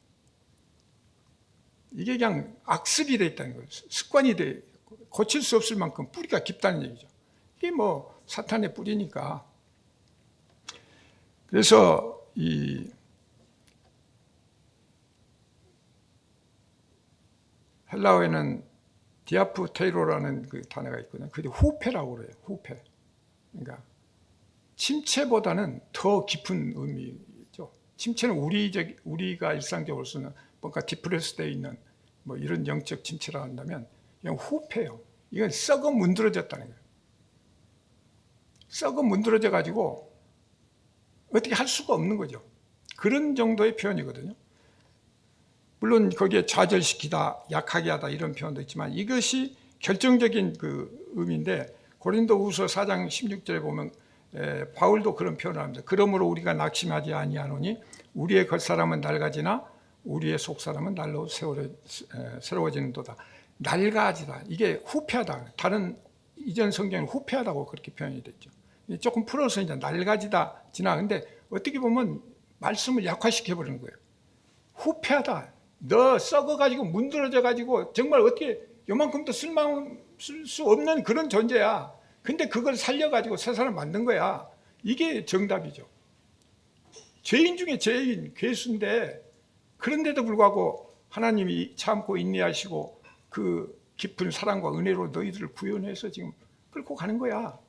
이게 그냥 악습이 되어 있다는 거예요. 습관이 돼 고칠 수 없을 만큼 뿌리가 깊다는 얘기죠. 이게 뭐 사탄의 뿌리니까. 그래서 이 헬라어에는 디아프테이로라는 그 단어가 있거든요. 그게 후패라고 그래요. 후패. 그러니까 침체보다는 더 깊은 의미죠. 침체는 우리가 일상적으로 쓰는 뭔가 디프레스 되어 있는 뭐 이런 영적 침체라 한다면 그냥 후패예요. 이건 썩어 문드러졌다는 거예요. 썩어 문드러져 가지고 어떻게 할 수가 없는 거죠. 그런 정도의 표현이거든요. 물론 거기에 좌절시키다, 약하게 하다 이런 표현도 있지만 이것이 결정적인 그 의미인데 고린도후서 4장 16절에 보면 바울도 그런 표현을 합니다. 그러므로 우리가 낙심하지 아니하노니 우리의 겉사람은 낡아지나 우리의 속사람은 날로 새로워지는도다. 낡아지다. 이게 후패하다. 다른 이전 성경은 후패하다고 그렇게 표현이 됐죠. 조금 풀어서 이제 낡아지다 지나. 근데 어떻게 보면 말씀을 약화시켜버리는 거예요. 후패하다. 너 썩어가지고 문드러져가지고 정말 어떻게 요만큼도 쓸 수 없는 그런 존재야. 근데 그걸 살려가지고 새 사람 만든 거야. 이게 정답이죠. 죄인 중에 죄인, 괴수인데 그런데도 불구하고 하나님이 참고 인내하시고 그 깊은 사랑과 은혜로 너희들을 구원해서 지금 끌고 가는 거야.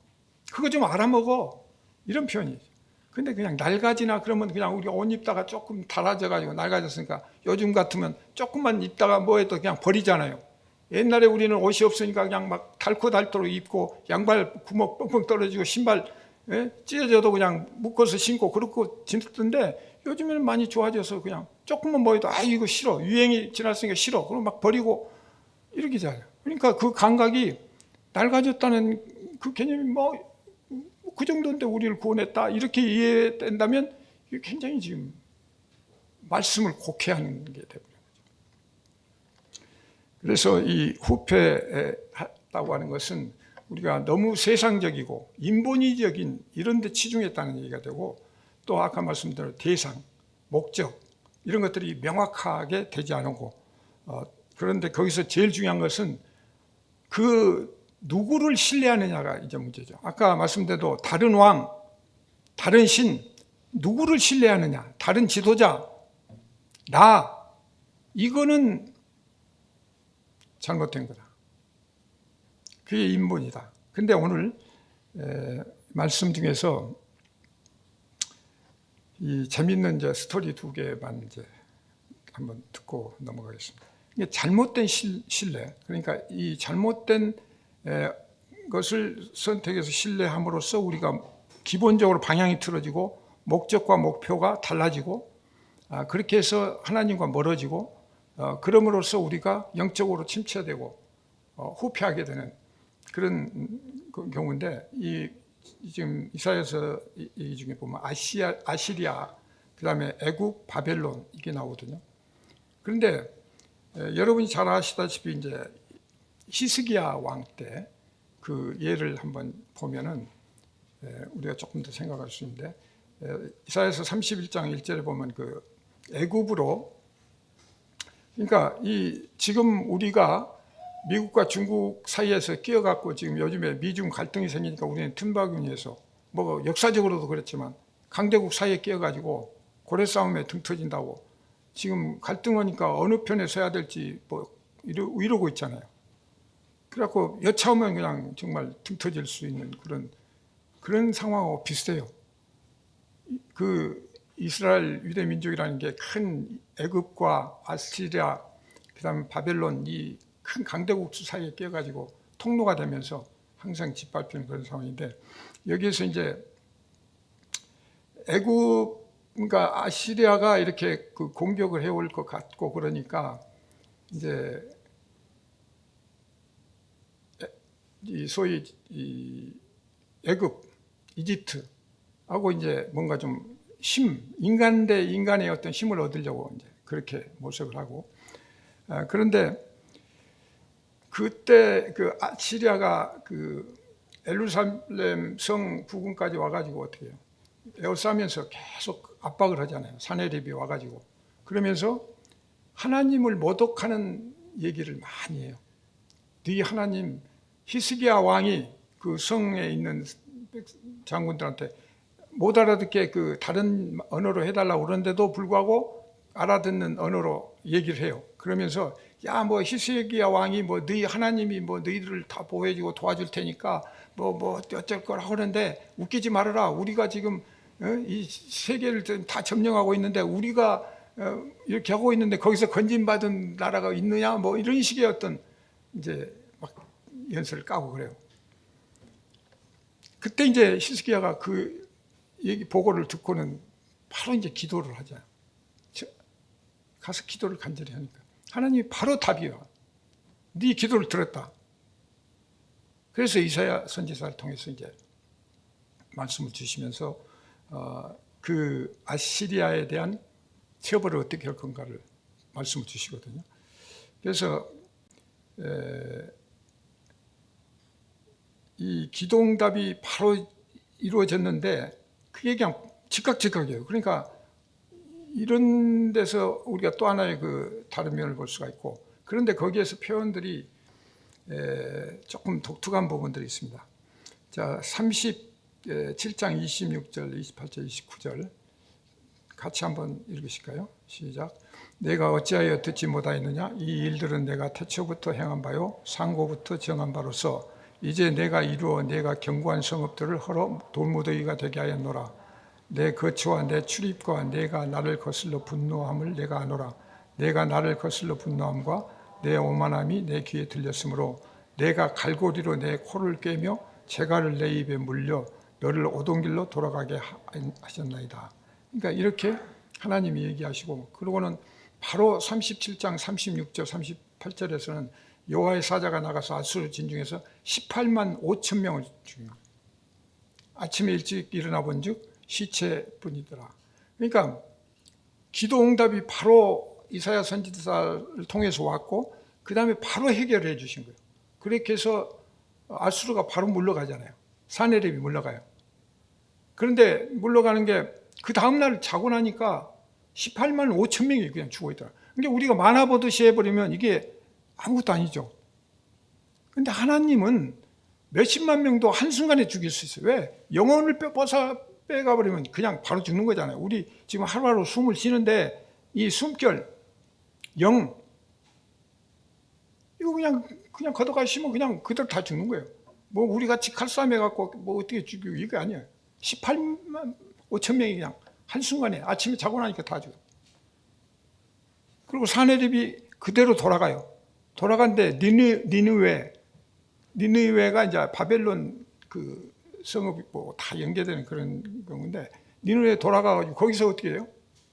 그거 좀 알아먹어. 이런 표현이죠. 근데 그냥 낡아지나 그러면 그냥 우리가 옷 입다가 조금 닳아져가지고 낡아졌으니까 요즘 같으면 조금만 입다가 뭐 해도 그냥 버리잖아요. 옛날에 우리는 옷이 없으니까 그냥 막 닳도록 입고 양발 구멍 뻥뻥 떨어지고 신발 찢어져도 그냥 묶어서 신고 그렇고 지냈던데 요즘에는 많이 좋아져서 그냥 조금만 뭐 해도 이거 싫어. 유행이 지났으니까 싫어. 그럼 막 버리고 이렇게 잖아요. 그러니까 그 감각이 낡아졌다는 그 개념이 뭐 그 정도인데 우리를 구원했다 이렇게 이해된다면 굉장히 지금 말씀을 곡해하는 게 되버려요. 그래서 이 후패하다고 하는 것은 우리가 너무 세상적이고 인본주의적인 이런 데 치중했다는 얘기가 되고 또 아까 말씀드린 대상, 목적 이런 것들이 명확하게 되지 않고 그런데 거기서 제일 중요한 것은 그 누구를 신뢰하느냐가 이제 문제죠. 아까 말씀대로 다른 왕, 다른 신, 누구를 신뢰하느냐, 다른 지도자, 나, 이거는 잘못된 거다. 그게 인본이다. 근데 오늘 말씀 중에서 이 재밌는 이제 스토리 2개만 이제 한번 듣고 넘어가겠습니다. 이게 잘못된 신뢰, 그러니까 이 잘못된 것을 선택해서 신뢰함으로써 우리가 기본적으로 방향이 틀어지고 목적과 목표가 달라지고 그렇게 해서 하나님과 멀어지고 그럼으로써 우리가 영적으로 침체되고 후퇴하게 되는 그런 경우인데 지금 이사야서 이 중에 보면 아시리아 그다음에 애국 바벨론 이게 나오거든요. 그런데 여러분이 잘 아시다시피 이제 히스기야 왕 때 그 예를 한번 보면은 우리가 조금 더 생각할 수 있는데 이사야서 31장 1절에 보면 그 애굽으로 그러니까 이 지금 우리가 미국과 중국 사이에서 끼어갖고 지금 요즘에 미중 갈등이 생기니까 우리는 틈바구니에서 뭐 역사적으로도 그랬지만 강대국 사이에 끼어가지고 고래 싸움에 등 터진다고 지금 갈등하니까 어느 편에 서야 될지 뭐 이러고 있잖아요. 그래갖고 여차하면 그냥 정말 등 터질 수 있는 그런 상황하고 비슷해요. 그 이스라엘 유대 민족이라는 게 큰 애굽과 아시리아 그다음에 바벨론 이 큰 강대국 사이에 끼어가지고 통로가 되면서 항상 짓밟히는 그런 상황인데, 여기에서 이제 애굽 그러니까 아시리아가 이렇게 그 공격을 해올 것 같고 그러니까 이제 이 소위 이 애굽, 이집트하고 이제 뭔가 좀 인간 대 인간의 어떤 힘을 얻으려고 이제 그렇게 모색을 하고, 그런데 그때 그 아시리아가 그 예루살렘 성 부근까지 와가지고 어떻게 해요? 에워싸면서 계속 압박을 하잖아요. 사내립이 와가지고 그러면서 하나님을 모독하는 얘기를 많이 해요. 네 하나님, 히스기야 왕이 그 성에 있는 장군들한테 못 알아듣게 그 다른 언어로 해달라고 그러는데도 불구하고 알아듣는 언어로 얘기를 해요. 그러면서 야 뭐 히스기야 왕이 뭐 너희 하나님이 뭐 너희들을 다 보호해주고 도와줄 테니까 뭐 어쩔 거라 하는데 웃기지 말아라. 우리가 지금 이 세계를 다 점령하고 있는데 우리가 이렇게 하고 있는데 거기서 건진받은 나라가 있느냐 뭐 이런 식의 어떤 이제 막 연설을 까고 그래요. 그때 이제 히스기야가 그 얘기 보고를 듣고는 바로 이제 기도를 하죠. 가서 기도를 간절히 하니까 하나님이 바로 답이요. 네 기도를 들었다. 그래서 이사야 선지자를 통해서 이제 말씀을 주시면서 그 아시리아에 대한 처벌을 어떻게 할 건가를 말씀을 주시거든요. 그래서 이 기도응답이 바로 이루어졌는데 그게 그냥 즉각이에요. 그러니까 이런 데서 우리가 또 하나의 그 다른 면을 볼 수가 있고, 그런데 거기에서 표현들이 조금 독특한 부분들이 있습니다. 자, 37장 26절, 28절, 29절 같이 한번 읽으실까요? 시작. 내가 어찌하여 듣지 못하였느냐? 이 일들은 내가 태초부터 행한 바요 상고부터 정한 바로서 이제 내가 이루어 내가 견고한 성읍들을 헐어 돌무더기가 되게 하였노라. 내 거처와 내 출입과 내가 나를 거슬러 분노함을 내가 아노라. 내가 나를 거슬러 분노함과 내 오만함이 내 귀에 들렸으므로 내가 갈고리로 내 코를 꿰며 재갈을 내 입에 물려 너를 오던 길로 돌아가게 하셨나이다. 그러니까 이렇게 하나님이 얘기하시고, 그러고는 바로 37장 36절 38절에서는 여호와의 사자가 나가서 아수르 진중에서 18만 5천 명을 죽여요. 아침에 일찍 일어나 본즉 시체뿐이더라. 그러니까 기도 응답이 바로 이사야 선지자를 통해서 왔고 그 다음에 바로 해결해 주신 거예요. 그렇게 해서 아수르가 바로 물러가잖아요. 사내립이 물러가요. 그런데 물러가는 게 그 다음날 자고 나니까 18만 5천 명이 그냥 죽어 있더라. 그러니까 우리가 만화 보듯이 해버리면 이게 아무것도 아니죠. 그런데 하나님은 몇십만 명도 한순간에 죽일 수 있어요. 왜? 영혼을 빼가버리면 그냥 바로 죽는 거잖아요. 우리 지금 하루하루 숨을 쉬는데 이 숨결, 영, 이거 그냥 걷어가시면 그냥 그대로 다 죽는 거예요. 뭐 우리 같이 칼싸움 해갖고 뭐 어떻게 죽이고 이게 아니에요. 18만 5천 명이 그냥 한순간에 아침에 자고 나니까 다 죽어요. 그리고 사내립이 그대로 돌아가요. 돌아간데 니느웨가 이제 바벨론 그 성읍이 뭐 다 연계되는 그런 경우인데, 니느웨 돌아가가지고 거기서 어떻게 해요?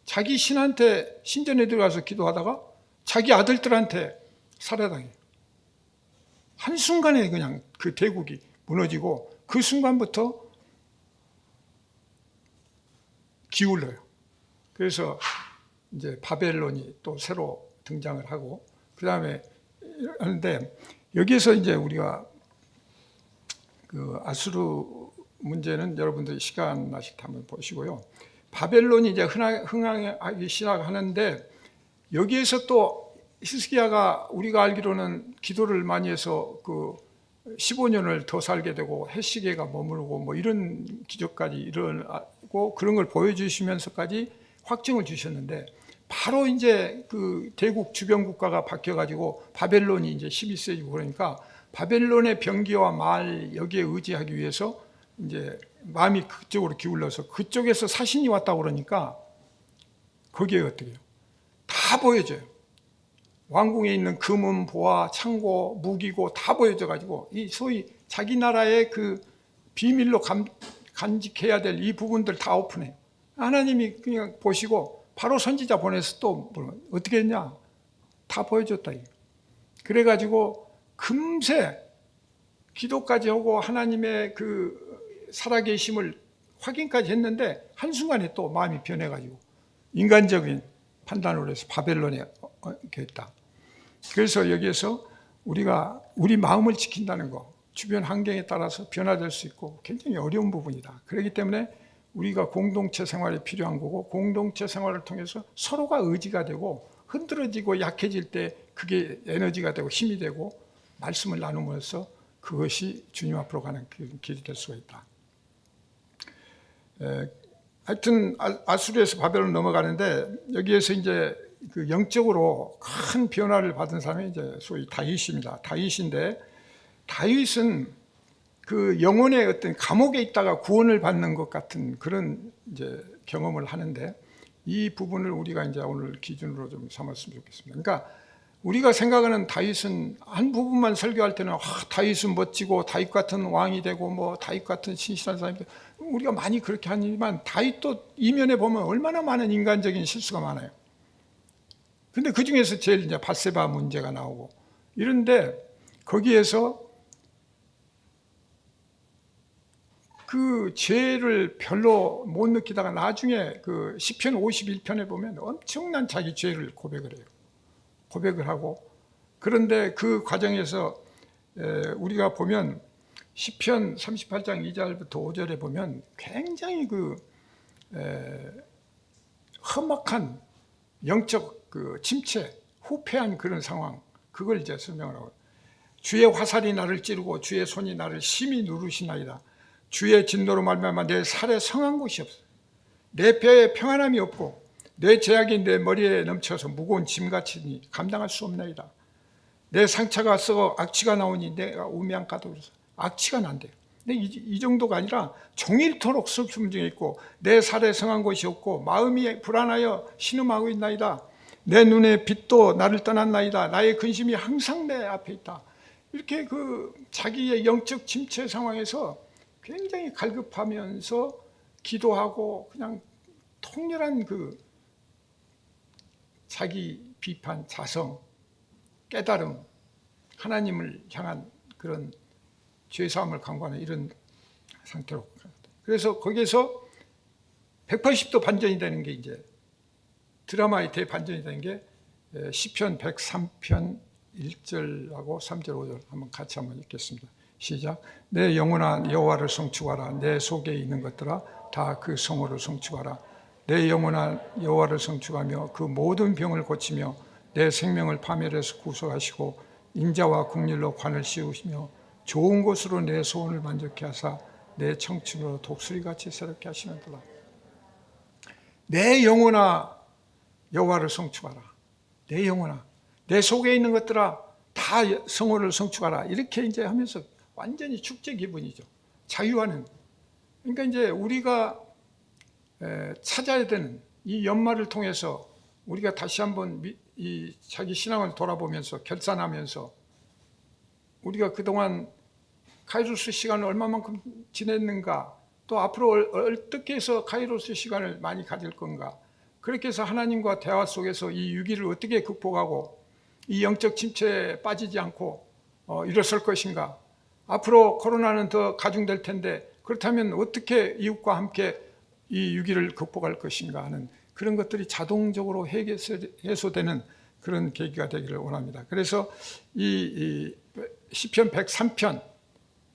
자기 신한테 신전에 들어가서 기도하다가 자기 아들들한테 살해당해요. 한순간에 그냥 그 대국이 무너지고 그 순간부터 기울어요. 그래서 이제 바벨론이 또 새로 등장을 하고 그 다음에 하는데, 여기에서 이제 우리가 그 아수르 문제는 여러분들이 시간 나실 때 한번 보시고요. 바벨론이 이제 흥하기 시작하는데 여기에서 또 히스기야가 우리가 알기로는 기도를 많이 해서 그 15년을 더 살게 되고 해시계가 머무르고 뭐 이런 기적까지 일어나고 그런 걸 보여주시면서까지 확증을 주셨는데 바로 이제 그 대국 주변 국가가 바뀌어가지고 바벨론이 이제 12세기고 그러니까 바벨론의 병기와 말 여기에 의지하기 위해서 이제 마음이 그쪽으로 기울어서 그쪽에서 사신이 왔다고 그러니까 거기에 어떻게 해요? 다 보여져요. 왕궁에 있는 금은 보화, 창고, 무기고 다 보여져가지고 이 소위 자기 나라의 그 비밀로 간직해야 될 이 부분들 다 오픈해요. 하나님이 그냥 보시고 바로 선지자 보내서 또 어떻게 했냐? 다 보여줬다. 그래가지고 금세 기도까지 하고 하나님의 그 살아계심을 확인까지 했는데 한순간에 또 마음이 변해가지고 인간적인 판단으로 해서 바벨론에 있다. 그래서 여기에서 우리가 우리 마음을 지킨다는 거 주변 환경에 따라서 변화될 수 있고 굉장히 어려운 부분이다. 그렇기 때문에 우리가 공동체 생활이 필요한 거고 공동체 생활을 통해서 서로가 의지가 되고 흔들어지고 약해질 때 그게 에너지가 되고 힘이 되고 말씀을 나누면서 그것이 주님 앞으로 가는 길이 될 수가 있다. 하여튼 아수르에서 바벨론 넘어가는데 여기에서 이제 그 영적으로 큰 변화를 받은 사람이 이제 소위 다윗입니다. 다윗인데 다윗은 그 영혼의 어떤 감옥에 있다가 구원을 받는 것 같은 그런 이제 경험을 하는데 이 부분을 우리가 이제 오늘 기준으로 좀 삼았으면 좋겠습니다. 그러니까 우리가 생각하는 다윗은 한 부분만 설교할 때는 다윗은 멋지고 다윗 같은 왕이 되고 뭐 다윗 같은 신실한 사람이 되고 우리가 많이 그렇게 하지만 다윗도 이면에 보면 얼마나 많은 인간적인 실수가 많아요. 근데 그 중에서 제일 이제 밧세바 문제가 나오고 이런데 거기에서 그 죄를 별로 못 느끼다가 나중에 그 시편 51편에 보면 엄청난 자기 죄를 고백을 해요. 고백을 하고 그런데 그 과정에서 우리가 보면 시편 38장 2절부터 5절에 보면 굉장히 그 험악한 영적 그 침체, 후패한 그런 상황 그걸 이제 설명을 하고 주의 화살이 나를 찌르고 주의 손이 나를 심히 누르시나이다. 주의 진노로 말미암아 내 살에 성한 곳이 없어. 내 뼈에 평안함이 없고 내 죄악이 내 머리에 넘쳐서 무거운 짐같이 감당할 수 없나이다. 내 상처가 썩어 악취가 나오니 내가 우매한 가독으로서 악취가 난대요. 근데 이 정도가 아니라 종일토록 슬픔 중에 있고 내 살에 성한 곳이 없고 마음이 불안하여 신음하고 있나이다. 내 눈의 빛도 나를 떠났나이다. 나의 근심이 항상 내 앞에 있다. 이렇게 그 자기의 영적 침체 상황에서 굉장히 갈급하면서 기도하고 그냥 통렬한 그 자기 비판, 자성, 깨달음, 하나님을 향한 그런 죄사함을 강구하는 이런 상태로. 그래서 거기에서 180도 반전이 되는 게 이제 드라마의 대반전이 되는 게 시편 103편 1절하고 3절, 5절 한번 같이 한번 읽겠습니다. 시작. 내 영혼아 여호와를 성축하라. 내 속에 있는 것들아 다 그 성호를 성축하라. 내 영혼아 여호와를 성축하며 그 모든 병을 고치며 내 생명을 파멸해서 구속하시고 인자와 국률로 관을 씌우시며 좋은 곳으로 내 소원을 만족케 하사 내 청춘으로 독수리같이 새롭게 하시는도다. 내 영혼아 여호와를 성축하라. 내 영혼아 내 속에 있는 것들아 다 성호를 성축하라. 이렇게 이제 하면서 완전히 축제 기분이죠. 자유하는. 그러니까 이제 우리가 찾아야 되는 이 연말을 통해서 우리가 다시 한번 이 자기 신앙을 돌아보면서 결산하면서 우리가 그동안 카이로스 시간을 얼마만큼 지냈는가, 또 앞으로 어떻게 해서 카이로스 시간을 많이 가질 건가, 그렇게 해서 하나님과 대화 속에서 이 위기를 어떻게 극복하고 이 영적 침체에 빠지지 않고 일어설 것인가, 앞으로 코로나는 더 가중될 텐데 그렇다면 어떻게 이웃과 함께 이 위기를 극복할 것인가 하는 그런 것들이 자동적으로 해소되는 그런 계기가 되기를 원합니다. 그래서 이 시편 103편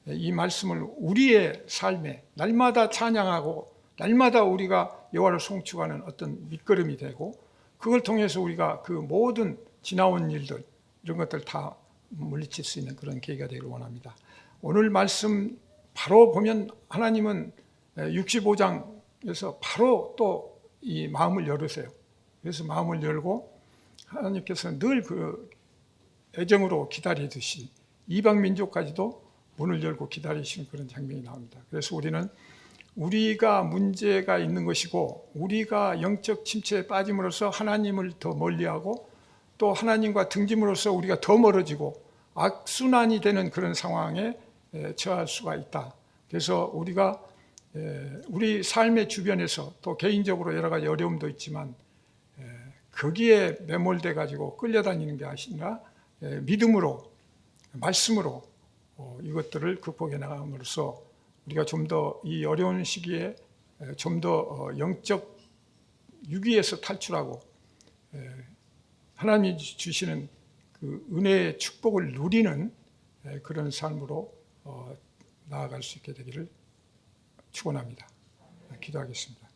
이 말씀을 우리의 삶에 날마다 찬양하고 날마다 우리가 여호와를 송축하는 어떤 밑거름이 되고 그걸 통해서 우리가 그 모든 지나온 일들 이런 것들 다 물리칠 수 있는 그런 계기가 되기를 원합니다. 오늘 말씀 바로 보면 하나님은 65장에서 바로 또 이 마음을 열으세요. 그래서 마음을 열고 하나님께서는 늘 그 애정으로 기다리듯이 이방 민족까지도 문을 열고 기다리시는 그런 장면이 나옵니다. 그래서 우리는 우리가 문제가 있는 것이고 우리가 영적 침체에 빠짐으로써 하나님을 더 멀리하고 또 하나님과 등짐으로써 우리가 더 멀어지고 악순환이 되는 그런 상황에 처할 수가 있다. 그래서 우리가 우리 삶의 주변에서 또 개인적으로 여러 가지 어려움도 있지만 거기에 매몰돼 가지고 끌려다니는 게 아니라 믿음으로 말씀으로 이것들을 극복해 나감으로써 우리가 좀 더 이 어려운 시기에 좀 더 영적 위기에서 탈출하고 하나님이 주시는 그 은혜의 축복을 누리는 그런 삶으로 나아갈 수 있게 되기를 축원합니다. 기도하겠습니다.